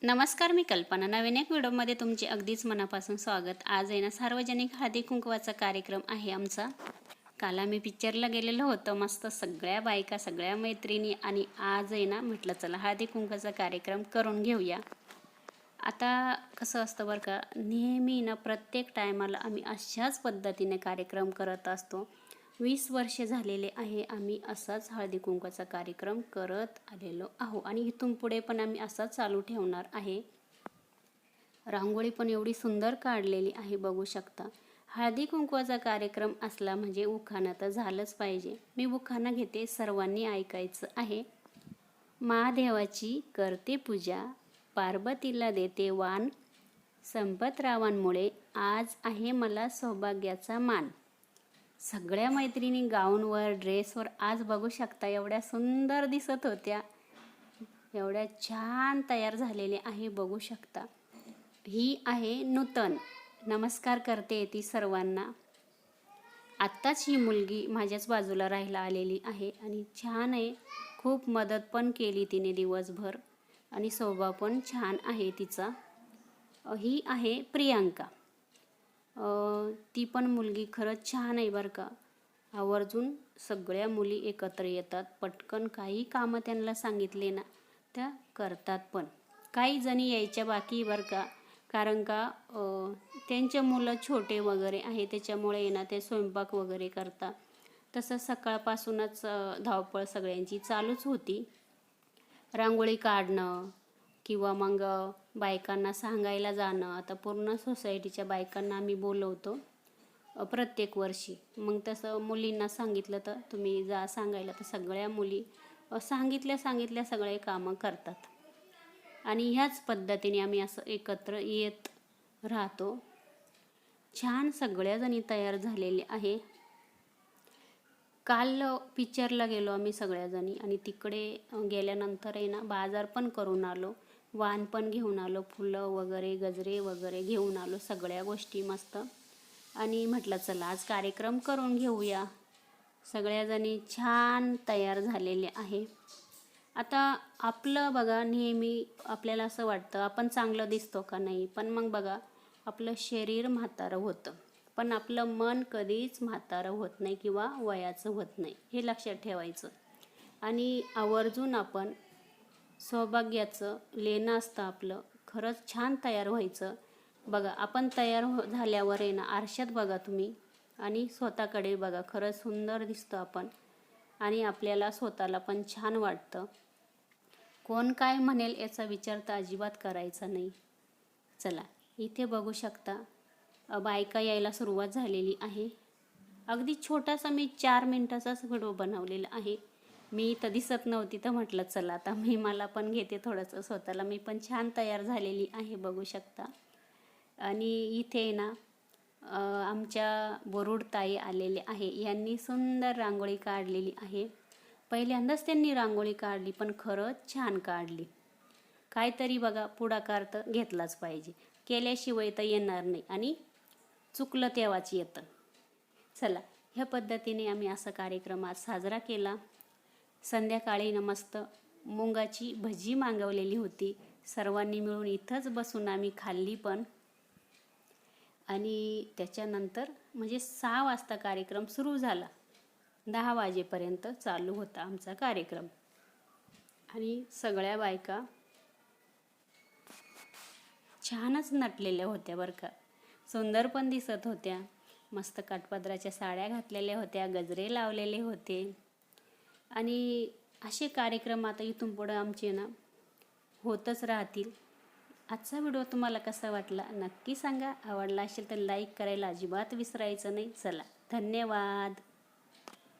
नमस्कार, मी कल्पना. नवीन एक व्हिडिओमध्ये तुमचे अगदीच मनापासून स्वागत. आज आहे ना सार्वजनिक हळदी कुंकवाचा कार्यक्रम आहे आमचा. काल आम्ही पिक्चरला गेलेलो होतो, मस्त सगळ्या बायका, सगळ्या मैत्रिणी, आणि आज आहे ना म्हटलं चला हळदी कुंकवाचा कार्यक्रम करून घेऊया. आता कसं असतं बरं का, नेहमी ना प्रत्येक टायमाला आम्ही अशाच पद्धतीने कार्यक्रम करत असतो. 20 वर्षे झालेले आहे आम्ही असाच हळदी कुंकवाचा कार्यक्रम करत आलेलो आहो, आणि इथून पुढे पण आम्ही असाच चालू ठेवणार आहे. रांगोळी पण एवढी सुंदर काढलेली आहे, बघू शकता. हळदी कुंकवाचा कार्यक्रम असला म्हणजे उखाणा तर झालंच पाहिजे. मी उखाणा घेते, सर्वांनी ऐकायचं आहे. महादेवाची करते पूजा, पार्वतीला देते वाण, संपतरावांमुळे आज आहे मला सौभाग्याचा मान. सगळ्या मैत्रिणी गाऊनवर, ड्रेसवर आज बघू शकता एवढ्या सुंदर दिसत होत्या, एवढ्या छान तयार झालेल्या आहे, बघू शकता. ही आहे नूतन, नमस्कार करते ती सर्वांना. आत्ताच ही मुलगी माझ्याच बाजूला राहायला आलेली आहे आणि छान आहे, खूप मदत पण केली तिने दिवसभर, आणि स्वभाव पण छान आहे तिचा. ही आहे प्रियांका. ती पण मुलगी खरंच छान आहे बरं का. आवर्जून सगळ्या मुली एकत्र येतात, पटकन काही कामं त्यांना सांगितले ना त्या करतात. पण काही जणी यायच्या बाकी बरं का, कारण का त्यांचे मुलं छोटे वगैरे आहे, त्याच्यामुळे ना ते स्वयंपाक वगैरे करतात. तसं सकाळपासूनच धावपळ सगळ्यांची चालूच होती. रांगोळी काढणं किंवा मग बायकांना सांगायला जाणं. आता पूर्ण सोसायटीच्या बायकांना आम्ही बोलवतो प्रत्येक वर्षी. मग तसं मुलींना सांगितलं तर तुम्ही जा सांगायला, तर सगळ्या मुली सांगितल्या सगळे कामं करतात. आणि ह्याच पद्धतीने आम्ही असं एकत्र येत राहतो. छान सगळ्याजणी तयार झालेले आहे. काल पिक्चरला गेलो आम्ही सगळ्याजणी, आणि तिकडे गेल्यानंतर आहे ना बाजार पण करून आलो, वाण पण घेऊन आलो, फुलं वगैरे, गजरे वगैरे घेऊन आलो, सगळ्या गोष्टी मस्त. आणि म्हटलं चला आज कार्यक्रम करून घेऊया. सगळ्याजणी छान तयार झालेले आहे. आता आपलं बघा, नेहमी आपल्याला असं वाटतं आपण चांगलं दिसतो का नाही, पण मग बघा आपलं शरीर म्हातारं होतं, पण आपलं मन कधीच म्हातारं होत नाही किंवा वयाचं होत नाही, हे लक्षात ठेवायचं. आणि आवर्जून आपण सौभाग्याचं लेणं असतं आपलं, खरंच छान तयार व्हायचं. बघा आपण तयार झाल्यावर आहे ना आरशात बघा तुम्ही, आणि स्वतःकडे बघा, खरंच सुंदर दिसतं आपण, आणि आपल्याला स्वतःला पण छान वाटतं. कोण काय म्हणेल याचा विचार तर अजिबात करायचा नाही. चला इथे बघू शकता बायका यायला सुरुवात झालेली आहे. अगदी छोटासा मी 4 मिनिटाचाच व्हिडिओ बनवलेला आहे. मी तर दिसत नव्हती, तर म्हटलं चला आता मला पण घेते थोडंसं स्वतःला. मी पण छान तयार झालेली आहे, बघू शकता. आणि इथे ना आमच्या बोरुड ताई आलेले आहे, यांनी सुंदर रांगोळी काढलेली आहे. पहिल्यांदाच त्यांनी रांगोळी काढली, पण खरंच छान काढली. काहीतरी बघा पुढाकार तर घेतलाच पाहिजे, केल्याशिवाय तर येणार नाही, आणि चुकलं तेव्हाच येतं. चला ह्या पद्धतीने आम्ही असा कार्यक्रम आज साजरा केला. संध्याकाळी मस्त मुंगाची भजी मागवलेली होती, सर्वांनी मिळून इथंच बसून आम्ही खाल्ली पण. आणि त्याच्यानंतर म्हणजे 6 वाजता कार्यक्रम सुरू झाला, 10 वाजेपर्यंत चालू होता आमचा कार्यक्रम. आणि सगळ्या बायका छानच नटलेल्या होत्या बरं का, सुंदर पण दिसत होत्या. मस्त काठपदराच्या साड्या घातलेल्या होत्या, गजरे लावलेले होते. आणि असे कार्यक्रम आता इथून पुढं आमचे ना होतच राहतील. आजचा व्हिडिओ तुम्हाला कसा वाटला नक्की सांगा. आवडला असेल तर लाईक करायला अजिबात विसरायचं नाही. चला धन्यवाद.